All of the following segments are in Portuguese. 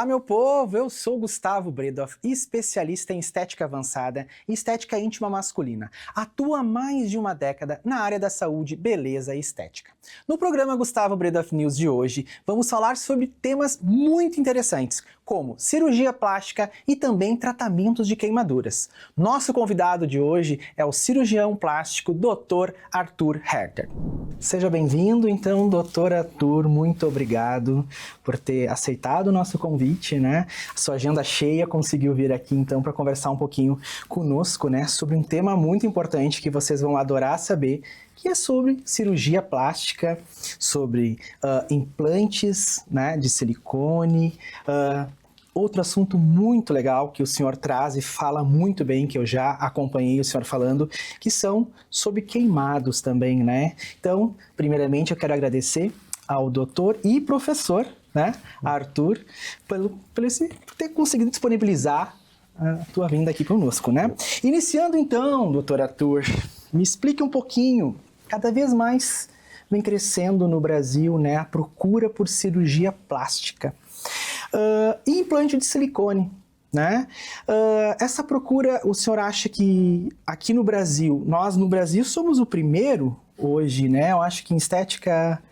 Olá, meu povo! Eu sou Gustavo Bredoff, especialista em estética avançada e estética íntima masculina. Atuo há mais de uma década na área da saúde, beleza e estética. No programa Gustavo Bredoff News de hoje, vamos falar sobre temas muito interessantes, como cirurgia plástica e também tratamentos de queimaduras. Nosso convidado de hoje é o cirurgião plástico Dr. Arthur Herter. Seja bem-vindo, então, Dr. Arthur, muito obrigado por ter aceitado o nosso convite, né? A sua agenda cheia conseguiu vir aqui, então, para conversar um pouquinho conosco, né, sobre um tema muito importante que vocês vão adorar saber, que é sobre cirurgia plástica, sobre implantes, né, de silicone. Outro assunto muito legal que o senhor traz e fala muito bem, que eu já acompanhei o senhor falando, que são sobre queimados também, né? Então, primeiramente, eu quero agradecer ao doutor e professor, né, Arthur, por ter conseguido disponibilizar a tua vinda aqui conosco, né? Iniciando então, doutor Arthur, me explique um pouquinho, cada vez mais vem crescendo no Brasil, né, a procura por cirurgia plástica. E implante de silicone, né? Essa procura, o senhor acha que aqui no Brasil, nós no Brasil somos o primeiro hoje, né? Eu acho que em estética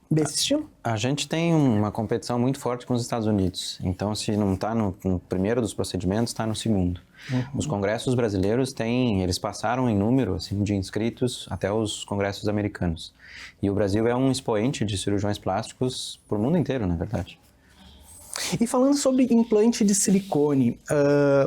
desse estilo. A gente tem uma competição muito forte com os Estados Unidos. Então, se não está no primeiro dos procedimentos, está no segundo. Os congressos brasileiros eles passaram em número assim, de inscritos até os congressos americanos. E o Brasil é um expoente de cirurgiões plásticos por mundo inteiro, na verdade. E falando sobre implante de silicone,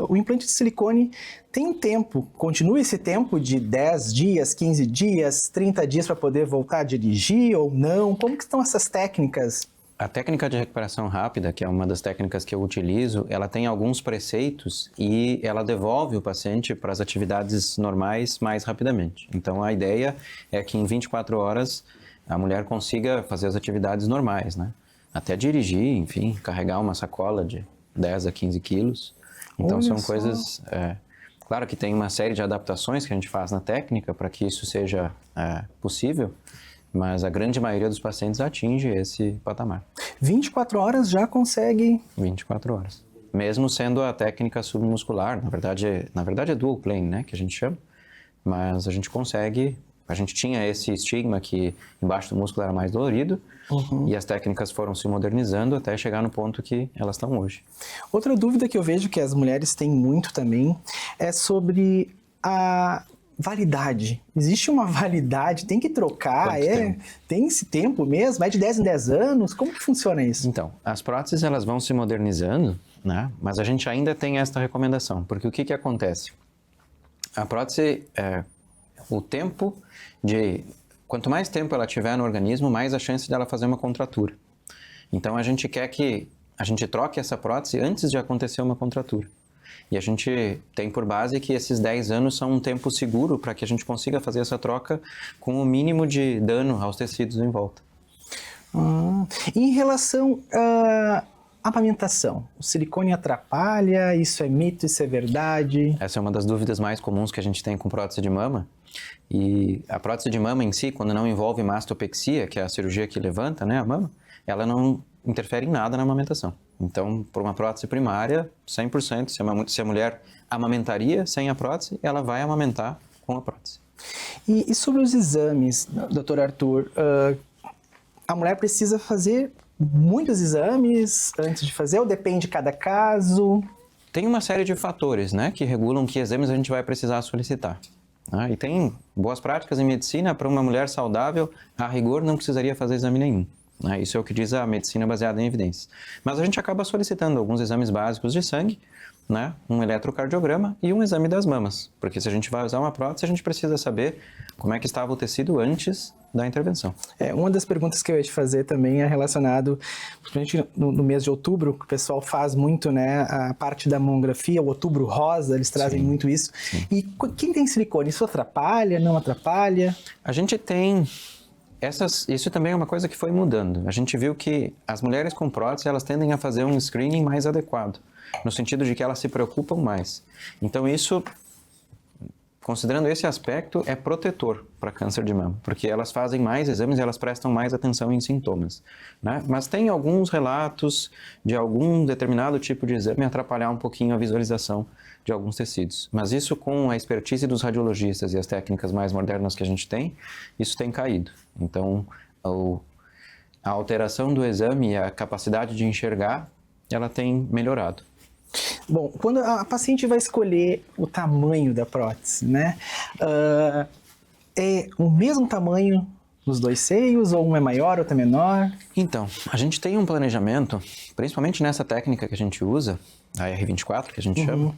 o implante de silicone tem um tempo, continua esse tempo de 10 dias, 15 dias, 30 dias para poder voltar a dirigir ou não? Como que estão essas técnicas? A técnica de recuperação rápida, que é uma das técnicas que eu utilizo, ela tem alguns preceitos e ela devolve o paciente para as atividades normais mais rapidamente. Então, a ideia é que em 24 horas a mulher consiga fazer as atividades normais, né? Até dirigir, enfim, carregar uma sacola de 10 a 15 quilos. Então, olha são só. coisas... Claro que tem uma série de adaptações que a gente faz na técnica para que isso seja possível, mas a grande maioria dos pacientes atinge esse patamar. 24 horas já consegue... 24 horas. Mesmo sendo a técnica submuscular, na verdade é dual plane, né, que a gente chama, mas a gente consegue... A gente tinha esse estigma que embaixo do músculo era mais dolorido, e as técnicas foram se modernizando até chegar no ponto que elas estão hoje. Outra dúvida que eu vejo que as mulheres têm muito também é sobre a validade. Existe uma validade? Tem que trocar? Tem esse tempo mesmo? É de 10 em 10 anos? Como que funciona isso? Então, as próteses elas vão se modernizando, né? Mas a gente ainda tem esta recomendação, porque o que acontece? A prótese, o tempo de... Quanto mais tempo ela tiver no organismo, mais a chance dela fazer uma contratura. Então, a gente quer que a gente troque essa prótese antes de acontecer uma contratura. E a gente tem por base que esses 10 anos são um tempo seguro para que a gente consiga fazer essa troca com o mínimo de dano aos tecidos em volta. Em relação à amamentação, o silicone atrapalha? Isso é mito? Isso é verdade? Essa é uma das dúvidas mais comuns que a gente tem com prótese de mama. E a prótese de mama em si, quando não envolve mastopexia, que é a cirurgia que levanta, né, a mama, ela não interfere em nada na amamentação. Então, por uma prótese primária, 100%, se a mulher amamentaria sem a prótese, ela vai amamentar com a prótese. E sobre os exames, Dr. Arthur, a mulher precisa fazer muitos exames antes de fazer ou depende de cada caso? Tem uma série de fatores, né, que regulam que exames a gente vai precisar solicitar. E tem boas práticas em medicina para uma mulher saudável, a rigor não precisaria fazer exame nenhum. Isso é o que diz a medicina baseada em evidências. Mas a gente acaba solicitando alguns exames básicos de sangue, né, um eletrocardiograma e um exame das mamas. Porque se a gente vai usar uma prótese, a gente precisa saber como é que estava o tecido antes da intervenção. Uma das perguntas que eu ia te fazer também é relacionado, principalmente no mês de outubro, que o pessoal faz muito, né, a parte da mamografia, o outubro rosa, eles trazem muito isso. Sim. E quem tem silicone, isso atrapalha, não atrapalha? A gente tem... Isso também é uma coisa que foi mudando. A gente viu que as mulheres com prótese, elas tendem a fazer um screening mais adequado, no sentido de que elas se preocupam mais. Então isso considerando esse aspecto, é protetor para câncer de mama, porque elas fazem mais exames e elas prestam mais atenção em sintomas, né? Mas tem alguns relatos de algum determinado tipo de exame atrapalhar um pouquinho a visualização de alguns tecidos. Mas isso, com a expertise dos radiologistas e as técnicas mais modernas que a gente tem, isso tem caído. Então, a alteração do exame e a capacidade de enxergar, ela tem melhorado. Bom, quando a paciente vai escolher o tamanho da prótese, né? É o mesmo tamanho nos dois seios, ou um é maior, outro é menor? Então, a gente tem um planejamento, principalmente nessa técnica que a gente usa, a R24, que a gente chama,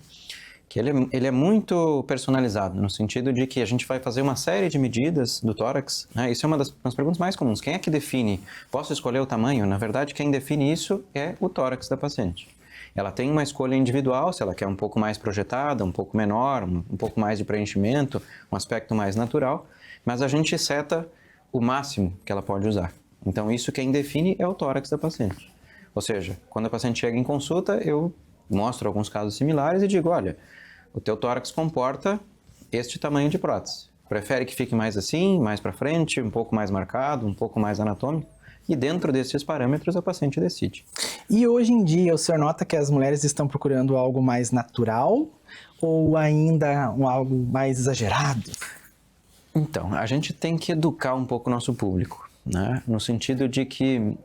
que ele é muito personalizado, no sentido de que a gente vai fazer uma série de medidas do tórax, né? Isso é uma das perguntas mais comuns. Quem é que define? Posso escolher o tamanho? Na verdade, quem define isso é o tórax da paciente. Ela tem uma escolha individual, se ela quer um pouco mais projetada, um pouco menor, um pouco mais de preenchimento, um aspecto mais natural, mas a gente seta o máximo que ela pode usar. Então, isso quem define é o tórax da paciente. Ou seja, quando a paciente chega em consulta, eu mostro alguns casos similares e digo, olha, o teu tórax comporta este tamanho de prótese. Prefere que fique mais assim, mais para frente, um pouco mais marcado, um pouco mais anatômico? E dentro desses parâmetros a paciente decide. E hoje em dia o senhor nota que as mulheres estão procurando algo mais natural ou ainda algo mais exagerado? Então, a gente tem que educar um pouco o nosso público, né? No sentido de que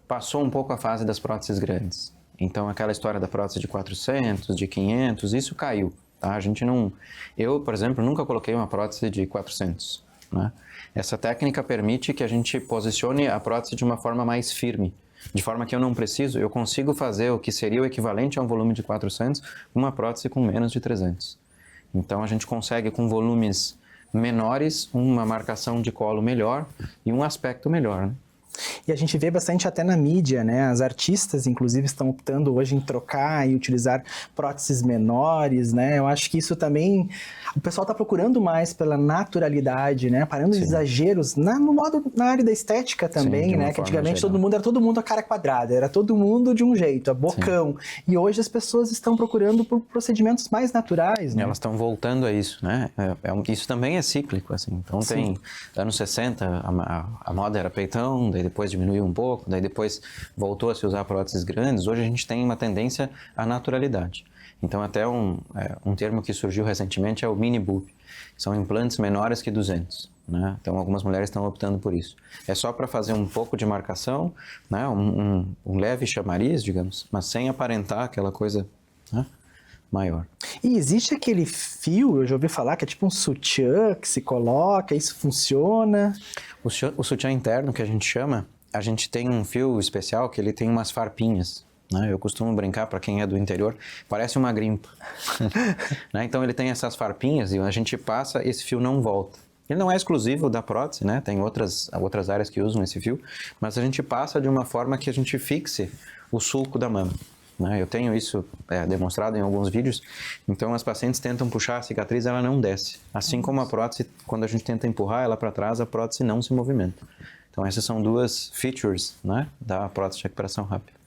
passou um pouco a fase das próteses grandes. Então, aquela história da prótese de 400, de 500, isso caiu, tá? A gente não... Eu, por exemplo, nunca coloquei uma prótese de 400, né? Essa técnica permite que a gente posicione a prótese de uma forma mais firme, de forma que eu consigo fazer o que seria o equivalente a um volume de 400, uma prótese com menos de 300. Então, a gente consegue, com volumes menores, uma marcação de colo melhor e um aspecto melhor, né? E a gente vê bastante até na mídia, né? As artistas, inclusive, estão optando hoje em trocar e utilizar próteses menores, né? Eu acho que isso também... O pessoal está procurando mais pela naturalidade, né? Parando de exageros na área da estética também, sim, né? Que antigamente era todo mundo a cara quadrada, era todo mundo de um jeito, a bocão. Sim. E hoje as pessoas estão procurando por procedimentos mais naturais, né? Elas estão voltando a isso, né? Isso também é cíclico, assim. Então, tem anos 60, a moda era peitão, daí depois diminuiu um pouco, daí depois voltou a se usar próteses grandes. Hoje a gente tem uma tendência à naturalidade. Então, até um termo que surgiu recentemente é o mini boob. São implantes menores que 200, né? Então, algumas mulheres estão optando por isso. É só para fazer um pouco de marcação, né? Um leve chamariz, digamos, mas sem aparentar aquela coisa, né, maior. E existe aquele fio, eu já ouvi falar, que é tipo um sutiã que se coloca, isso funciona? O sutiã interno, que a gente chama, a gente tem um fio especial que ele tem umas farpinhas, né? Eu costumo brincar, para quem é do interior, parece uma grimpa. Né? Então ele tem essas farpinhas e a gente passa, esse fio não volta. Ele não é exclusivo da prótese, né? Tem outras áreas que usam esse fio, mas a gente passa de uma forma que a gente fixe o sulco da mama. Né? Eu tenho isso demonstrado em alguns vídeos. Então as pacientes tentam puxar a cicatriz, ela não desce. Assim como a prótese, quando a gente tenta empurrar ela para trás, a prótese não se movimenta. Então essas são duas features, né, da prótese de recuperação rápida.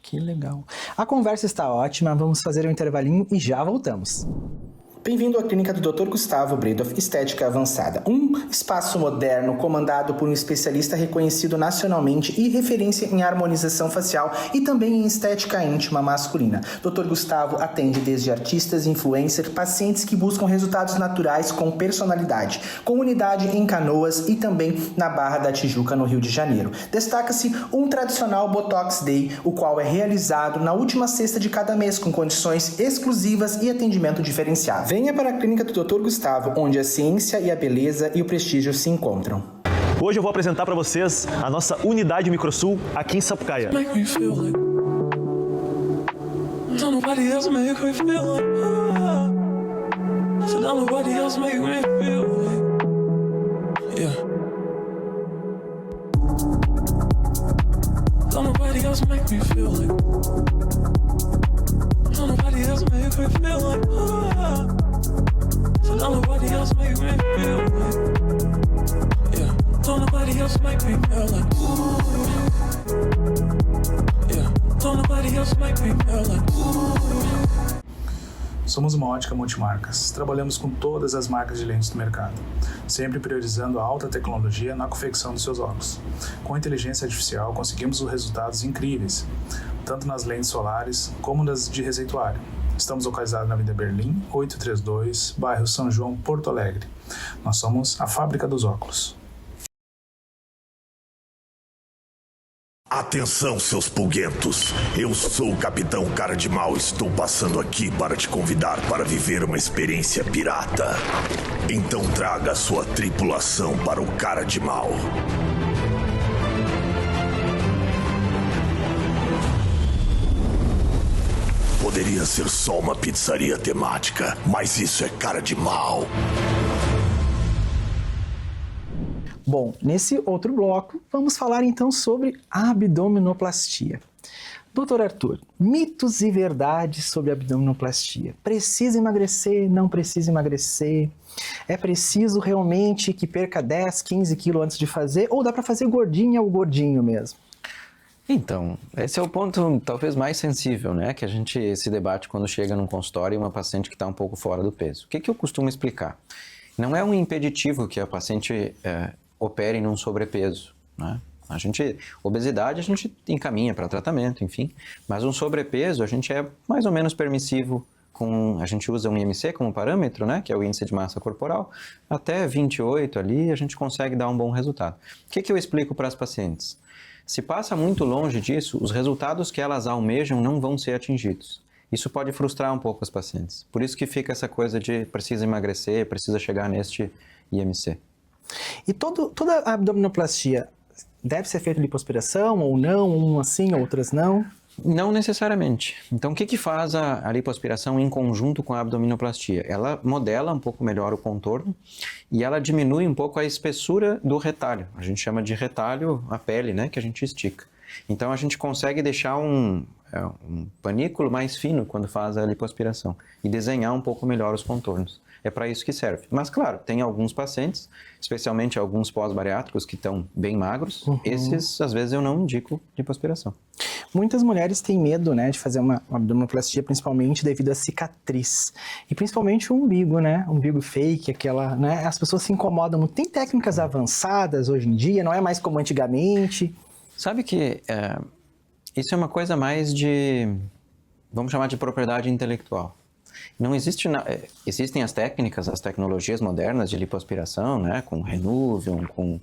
Que legal. A conversa está ótima, vamos fazer um intervalinho e já voltamos. Bem-vindo à clínica do Dr. Gustavo Bredoff Estética Avançada, um espaço moderno comandado por um especialista reconhecido nacionalmente e referência em harmonização facial e também em estética íntima masculina. Dr. Gustavo atende desde artistas, influencers, pacientes que buscam resultados naturais com personalidade, com unidade em Canoas e também na Barra da Tijuca, no Rio de Janeiro. Destaca-se um tradicional Botox Day, o qual é realizado na última sexta de cada mês com condições exclusivas e atendimento diferenciado. Venha para a clínica do Dr. Gustavo, onde a ciência e a beleza e o prestígio se encontram. Hoje eu vou apresentar para vocês a nossa unidade Microsul aqui em Sapucaia. Somos uma ótica multimarcas. Trabalhamos com todas as marcas de lentes do mercado, sempre priorizando a alta tecnologia na confecção dos seus óculos. Com a inteligência artificial, conseguimos resultados incríveis, tanto nas lentes solares como nas de receituário. Estamos localizados na Avenida Berlim, 832, bairro São João, Porto Alegre. Nós somos a fábrica dos óculos. Atenção, seus pulguentos. Eu sou o Capitão Cara de Mal. Estou passando aqui para te convidar para viver uma experiência pirata. Então traga a sua tripulação para o Cara de Mal. Poderia ser só uma pizzaria temática, mas isso é Cara de Mal. Bom, nesse outro bloco, vamos falar então sobre abdominoplastia. Doutor Arthur, mitos e verdades sobre abdominoplastia. Precisa emagrecer, não precisa emagrecer? É preciso realmente que perca 10, 15 quilos antes de fazer? Ou dá para fazer gordinha ou gordinho mesmo? Então, esse é o ponto talvez mais sensível, né? Que a gente se debate quando chega num consultório e uma paciente que está um pouco fora do peso. O que eu costumo explicar? Não é um impeditivo que a paciente opere num sobrepeso, né? Obesidade a gente encaminha para tratamento, enfim, mas um sobrepeso a gente é mais ou menos permissivo, a gente usa um IMC como parâmetro, né, que é o índice de massa corporal, até 28 ali a gente consegue dar um bom resultado. O que eu explico para as pacientes? Se passa muito longe disso, os resultados que elas almejam não vão ser atingidos. Isso pode frustrar um pouco as pacientes. Por isso que fica essa coisa de precisa emagrecer, precisa chegar neste IMC. E toda a abdominoplastia deve ser feita lipoaspiração ou não, umas sim, outras não? Não necessariamente. Então, o que faz a lipoaspiração em conjunto com a abdominoplastia? Ela modela um pouco melhor o contorno e ela diminui um pouco a espessura do retalho. A gente chama de retalho a pele, né, que a gente estica. Então, a gente consegue deixar um panículo mais fino quando faz a lipoaspiração e desenhar um pouco melhor os contornos. É para isso que serve. Mas, claro, tem alguns pacientes, especialmente alguns pós-bariátricos que estão bem magros, esses, às vezes, eu não indico lipoaspiração. Muitas mulheres têm medo, né, de fazer uma abdominoplastia, principalmente devido à cicatriz. E principalmente o umbigo, né, umbigo fake, aquela, né, as pessoas se incomodam muito. Tem técnicas avançadas hoje em dia, não é mais como antigamente? Sabe que isso é uma coisa mais de, vamos chamar de propriedade intelectual. Não existe, existem as técnicas, as tecnologias modernas de lipoaspiração, né, com Renuvium, com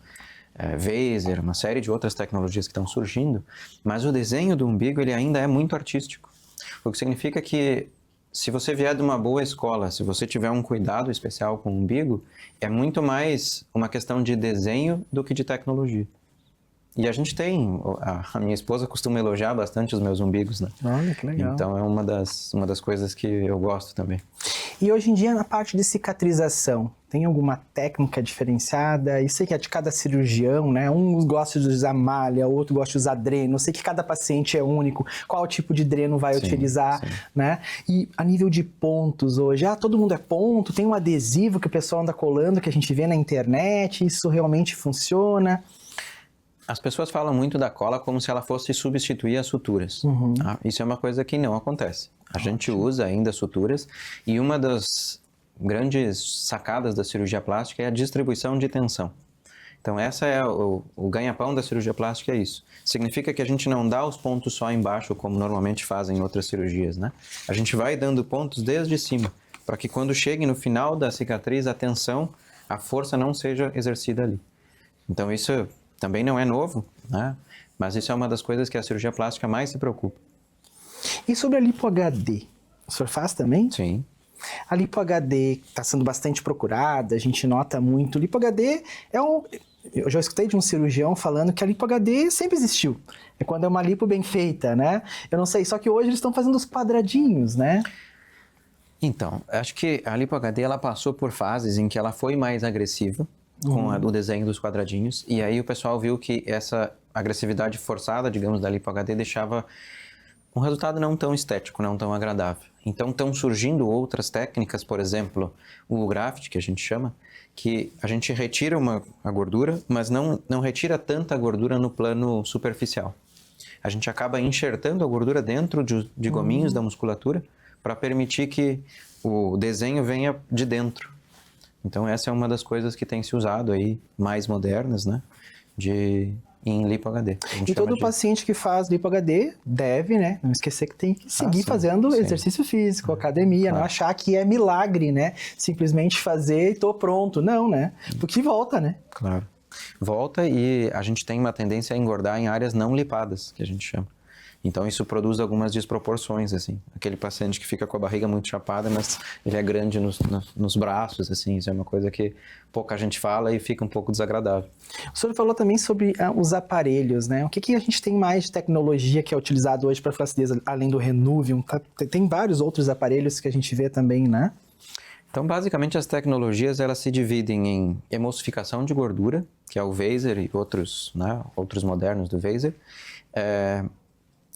Vaser, uma série de outras tecnologias que estão surgindo, mas o desenho do umbigo ele ainda é muito artístico. O que significa que se você vier de uma boa escola, se você tiver um cuidado especial com o umbigo, é muito mais uma questão de desenho do que de tecnologia. E a gente tem, a minha esposa costuma elogiar bastante os meus umbigos, né? Olha, que legal. Então é uma das coisas que eu gosto também. E hoje em dia, na parte de cicatrização, tem alguma técnica diferenciada? Eu sei que é de cada cirurgião, né? Um gosta de usar malha, outro gosta de usar dreno. Eu sei que cada paciente é único. Qual tipo de dreno vai utilizar, né? E a nível de pontos hoje, todo mundo é ponto, tem um adesivo que o pessoal anda colando, que a gente vê na internet, isso realmente funciona? As pessoas falam muito da cola como se ela fosse substituir as suturas. Isso é uma coisa que não acontece. A gente usa ainda suturas e uma das grandes sacadas da cirurgia plástica é a distribuição de tensão. Então essa é o ganha-pão da cirurgia plástica, é isso. Significa que a gente não dá os pontos só embaixo como normalmente fazem em outras cirurgias, né? A gente vai dando pontos desde cima, para que quando chegue no final da cicatriz a tensão, a força não seja exercida ali. Então isso também não é novo, né? Mas isso é uma das coisas que a cirurgia plástica mais se preocupa. E sobre a lipo-HD, o senhor faz também? Sim. A lipo-HD está sendo bastante procurada, a gente nota muito. Lipo-HD eu já escutei de um cirurgião falando que a lipo-HD sempre existiu. É quando é uma lipo bem feita, né? Eu não sei, só que hoje eles estão fazendo os quadradinhos, né? Então, acho que a lipo-HD ela passou por fases em que ela foi mais agressiva, com o desenho dos quadradinhos, e aí o pessoal viu que essa agressividade forçada, digamos, da lipo-HD deixava um resultado não tão estético, não tão agradável. Então estão surgindo outras técnicas, por exemplo, o graft, que a gente chama, que a gente retira a gordura, mas não retira tanta gordura no plano superficial. A gente acaba enxertando a gordura dentro de gominhos da musculatura para permitir que o desenho venha de dentro. Então essa é uma das coisas que tem se usado aí, mais modernas, né, em lipo HD. E todo paciente que faz lipo HD deve, né, não esquecer que tem que seguir fazendo exercício físico, academia, não achar que é milagre, né, simplesmente fazer e tô pronto. Não, né, porque volta, né. Claro. Volta e a gente tem uma tendência a engordar em áreas não lipadas, que a gente chama. Então isso produz algumas desproporções, assim. Aquele paciente que fica com a barriga muito chapada, mas ele é grande nos braços, assim. Isso é uma coisa que pouca gente fala e fica um pouco desagradável. O senhor falou também sobre os aparelhos, né? O que a gente tem mais de tecnologia que é utilizado hoje para flacidez, além do Renuvium? Tem vários outros aparelhos que a gente vê também, né? Então, basicamente, as tecnologias, elas se dividem em emulsificação de gordura, que é o Vaser e outros, né, outros modernos do Vaser.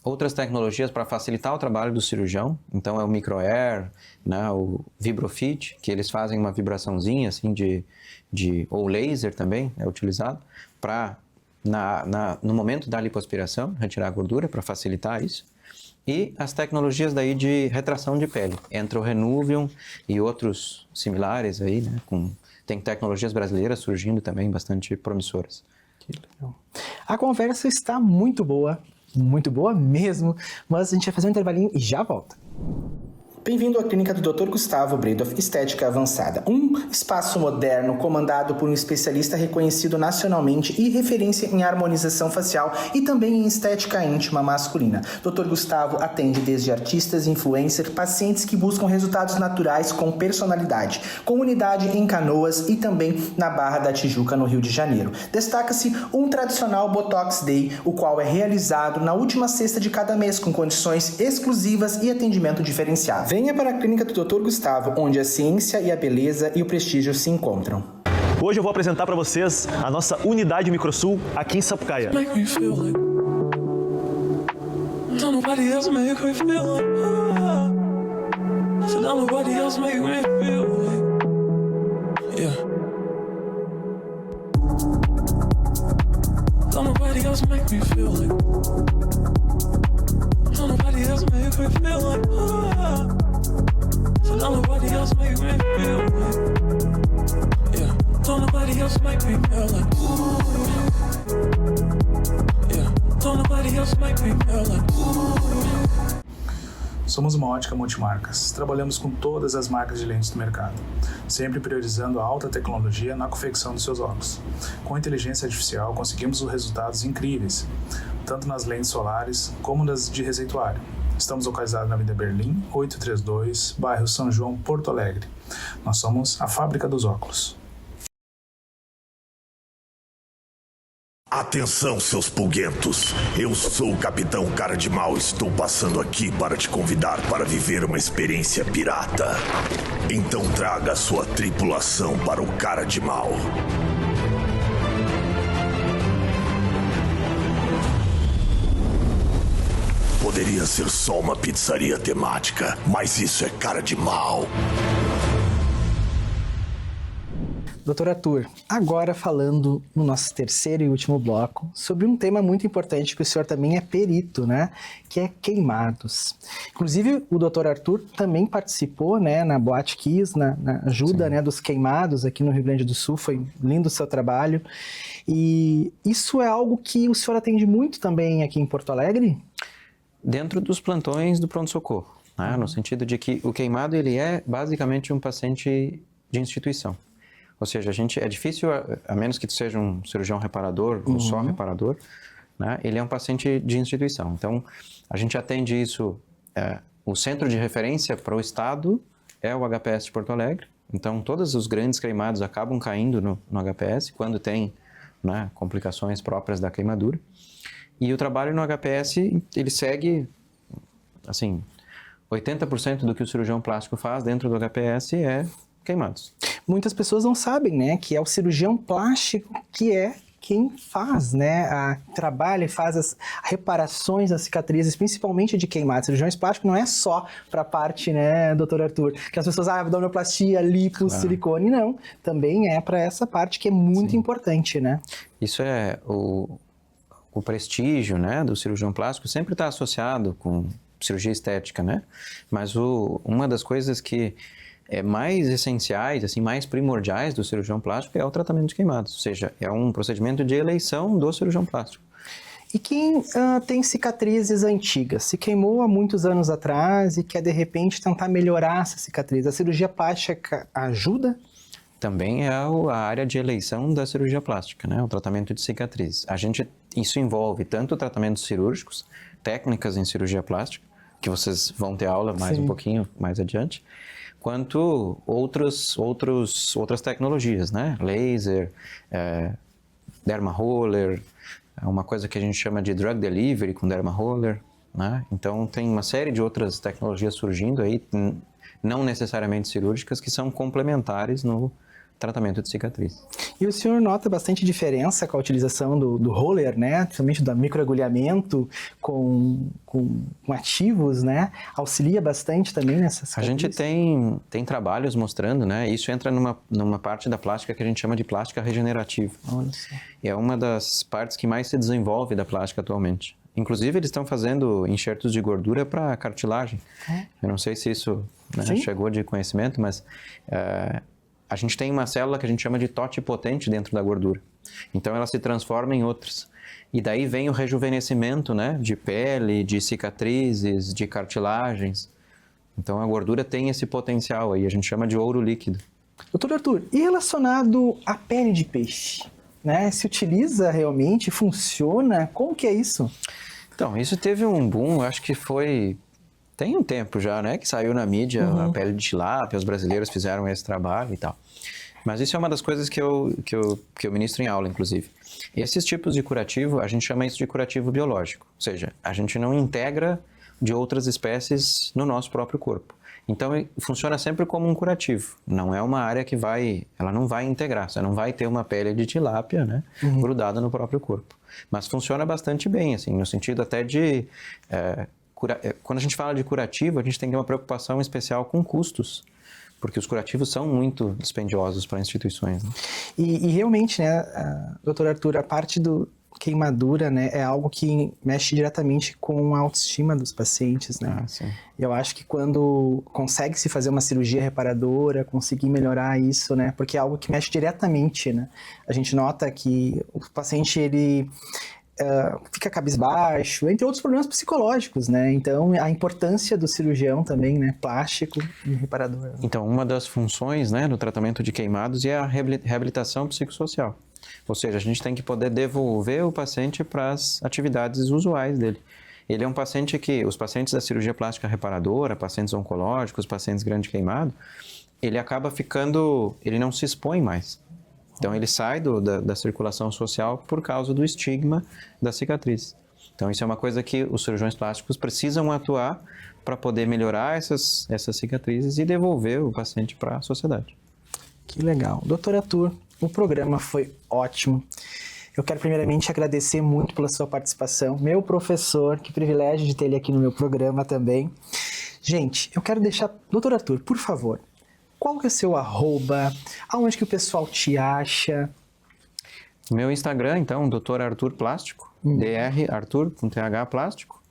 Outras tecnologias para facilitar o trabalho do cirurgião, então é o MicroAir, né, o VibroFit, que eles fazem uma vibraçãozinha assim ou laser também é utilizado para no momento da lipoaspiração retirar a gordura para facilitar isso. E as tecnologias daí de retração de pele, entre o Renuvium e outros similares aí, né, tem tecnologias brasileiras surgindo também bastante promissoras. Que legal. A conversa está muito boa mesmo, mas a gente vai fazer um intervalinho e já volta. Bem-vindo à clínica do Dr. Gustavo Bredoff Estética Avançada, um espaço moderno comandado por um especialista reconhecido nacionalmente e referência em harmonização facial e também em estética íntima masculina. Dr. Gustavo atende desde artistas, influencers, pacientes que buscam resultados naturais com personalidade, com unidade em Canoas e também na Barra da Tijuca, no Rio de Janeiro. Destaca-se um tradicional Botox Day, o qual é realizado na última sexta de cada mês com condições exclusivas e atendimento diferenciado. Venha para a clínica do Dr. Gustavo, onde a ciência e a beleza e o prestígio se encontram. Hoje eu vou apresentar para vocês a nossa unidade Microsul aqui em Sapucaia. Don't nobody else make me feel like, yeah. Don't nobody else make me feel like, ooh, yeah. Don't nobody else make me feel like, ooh. Somos uma ótica multimarcas. Trabalhamos com todas as marcas de lentes do mercado, sempre priorizando a alta tecnologia na confecção dos seus óculos. Com a inteligência artificial, conseguimos resultados incríveis, tanto nas lentes solares como nas de receituário. Estamos localizados na Avenida Berlim, 832, bairro São João, Porto Alegre. Nós somos a fábrica dos óculos. Atenção, seus pulguentos. Eu sou o Capitão Cara de Mal. Estou passando aqui para te convidar para viver uma experiência pirata. Então traga a sua tripulação para o Cara de Mal. Poderia ser só uma pizzaria temática, mas isso é Cara de Mal. Doutor Arthur, agora falando no nosso terceiro e último bloco sobre um tema muito importante que o senhor também é perito, né? Que é queimados. Inclusive, o doutor Arthur também participou, né, na Boate Kiss, na ajuda, né, dos queimados aqui no Rio Grande do Sul. Foi lindo o seu trabalho. E isso é algo que o senhor atende muito também aqui em Porto Alegre? Dentro dos plantões do pronto-socorro, né? No sentido de que o queimado ele é basicamente um paciente de instituição. Ou seja, é difícil, a menos que seja um cirurgião reparador ou só reparador, né? Ele é um paciente de instituição. Então, a gente atende isso, o centro de referência para o estado é o HPS de Porto Alegre. Então, todos os grandes queimados acabam caindo no HPS quando tem, né, complicações próprias da queimadura. E o trabalho no HPS, ele segue, assim, 80% do que o cirurgião plástico faz dentro do HPS é queimados. Muitas pessoas não sabem, né, que é o cirurgião plástico que é quem faz, né, trabalha e faz as reparações das cicatrizes, principalmente de queimados. Cirurgiões plásticos não é só para a parte, né, doutor Arthur, que as pessoas, abdominoplastia, lipo, silicone, não. Também é para essa parte que é muito importante, né? Isso é o prestígio, né, do cirurgião plástico sempre está associado com cirurgia estética, né? Mas uma das coisas que mais essenciais, assim, mais primordiais do cirurgião plástico é o tratamento de queimados, ou seja, é um procedimento de eleição do cirurgião plástico. E quem tem cicatrizes antigas, se queimou há muitos anos atrás e quer de repente tentar melhorar essa cicatriz, a cirurgia plástica ajuda? Também é a área de eleição da cirurgia plástica, né? O tratamento de cicatrizes. Isso envolve tanto tratamentos cirúrgicos, técnicas em cirurgia plástica, que vocês vão ter aula mais um pouquinho mais adiante, quanto outras tecnologias, né? Laser, derma roller, uma coisa que a gente chama de drug delivery com derma roller, né? Então tem uma série de outras tecnologias surgindo aí, não necessariamente cirúrgicas, que são complementares no tratamento de cicatriz. E o senhor nota bastante diferença com a utilização do roller, né? Principalmente do microagulhamento com ativos, né? Auxilia bastante também nessas cicatriz? A gente tem trabalhos mostrando, né? Isso entra numa parte da plástica que a gente chama de plástica regenerativa. Olha só. É uma das partes que mais se desenvolve da plástica atualmente. Inclusive, eles estão fazendo enxertos de gordura para cartilagem. Eu não sei se isso chegou de conhecimento, mas a gente tem uma célula que a gente chama de totipotente dentro da gordura. Então, ela se transforma em outras. E daí vem o rejuvenescimento, né? De pele, de cicatrizes, de cartilagens. Então, a gordura tem esse potencial aí, a gente chama de ouro líquido. Doutor Arthur, e relacionado à pele de peixe? Né? Se utiliza realmente? Funciona? Como que é isso? Então, isso teve um boom, acho que tem um tempo já, né, que saiu na mídia a pele de tilápia, os brasileiros fizeram esse trabalho e tal. Mas isso é uma das coisas que eu ministro em aula, inclusive. Esses tipos de curativo, a gente chama isso de curativo biológico, ou seja, a gente não integra de outras espécies no nosso próprio corpo. Então, funciona sempre como um curativo. Não é uma área que ela não vai integrar, você não vai ter uma pele de tilápia, né, grudada no próprio corpo. Mas funciona bastante bem, assim, no sentido até de... Quando a gente fala de curativo, a gente tem que ter uma preocupação especial com custos, porque os curativos são muito dispendiosos para instituições. Né? E realmente, né, doutor Arthur, a parte do queimadura, né, é algo que mexe diretamente com a autoestima dos pacientes, né? Sim. Eu acho que quando consegue-se fazer uma cirurgia reparadora, conseguir melhorar isso, né, porque é algo que mexe diretamente, né? A gente nota que o paciente, ele... fica cabisbaixo, entre outros problemas psicológicos, né? Então, a importância do cirurgião também, né? Plástico e reparador. Então, uma das funções, né, do tratamento de queimados é a reabilitação psicossocial. Ou seja, a gente tem que poder devolver o paciente para as atividades usuais dele. Ele é um paciente que, os pacientes da cirurgia plástica reparadora, pacientes oncológicos, pacientes grande queimado, ele acaba ele não se expõe mais. Então, ele sai da circulação social por causa do estigma da cicatriz. Então, isso é uma coisa que os cirurgiões plásticos precisam atuar para poder melhorar essas cicatrizes e devolver o paciente para a sociedade. Que legal. Doutor Arthur, o programa foi ótimo. Eu quero primeiramente agradecer muito pela sua participação. Meu professor, que privilégio de ter ele aqui no meu programa também. Gente, eu quero deixar... Doutor Arthur, por favor, qual que é o seu @? Aonde que o pessoal te acha? Meu Instagram, então, Dr. Arthur Plástico, Dr. Arthur, com TH Plástico.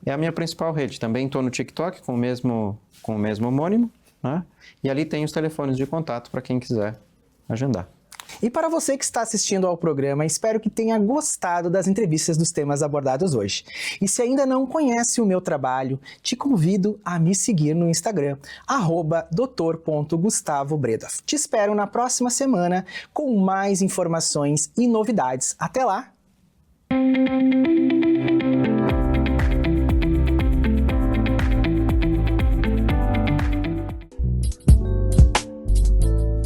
É a minha principal rede. Também estou no TikTok com o mesmo homônimo, né? E ali tem os telefones de contato para quem quiser agendar. E para você que está assistindo ao programa, espero que tenha gostado das entrevistas dos temas abordados hoje. E se ainda não conhece o meu trabalho, te convido a me seguir no Instagram, @dr.gustavobredoff. Te espero na próxima semana com mais informações e novidades. Até lá!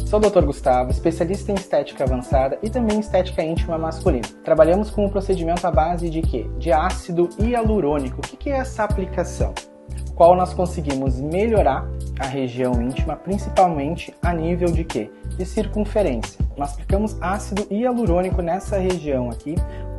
Sou o Dr. Gustavo, especialista em estética avançada e também estética íntima masculina. Trabalhamos com um procedimento à base de quê? De ácido hialurônico. O que é essa aplicação? Qual nós conseguimos melhorar a região íntima, principalmente a nível de quê? De circunferência. Nós aplicamos ácido hialurônico nessa região aqui,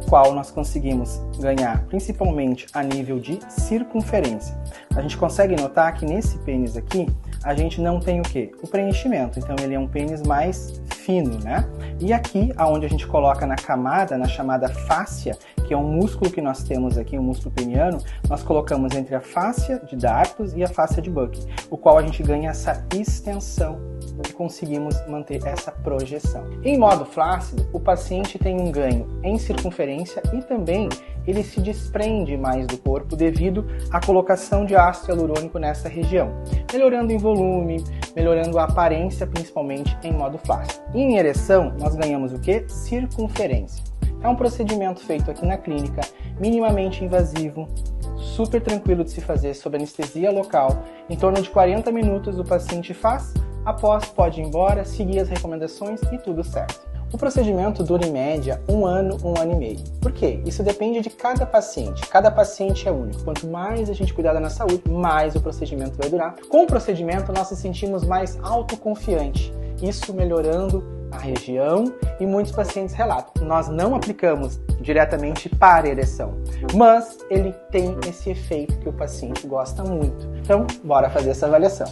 qual nós conseguimos ganhar principalmente a nível de circunferência. A gente consegue notar que nesse pênis aqui, a gente não tem o quê? O preenchimento, então ele é um pênis mais fino, né? E aqui, aonde a gente coloca na camada, na chamada fáscia, que é um músculo que nós temos aqui, um músculo peniano, nós colocamos entre a fáscia de Dartus e a fáscia de Buck, o qual a gente ganha essa extensão e conseguimos manter essa projeção. Em modo flácido, o paciente tem um ganho em circunferência e também ele se desprende mais do corpo devido à colocação de ácido hialurônico nessa região, melhorando em volume, melhorando a aparência, principalmente em modo flácido. E em ereção, nós ganhamos o que? Circunferência. É um procedimento feito aqui na clínica, minimamente invasivo, super tranquilo de se fazer sob anestesia local. Em torno de 40 minutos o paciente faz, após pode ir embora, seguir as recomendações e tudo certo. O procedimento dura em média 1 ano, 1 ano e meio. Por quê? Isso depende de cada paciente. Cada paciente é único. Quanto mais a gente cuidar da nossa saúde, mais o procedimento vai durar. Com o procedimento, nós nos sentimos mais autoconfiantes. Isso melhorando a região e muitos pacientes relatam. Nós não aplicamos diretamente para a ereção, mas ele tem esse efeito que o paciente gosta muito. Então, bora fazer essa avaliação.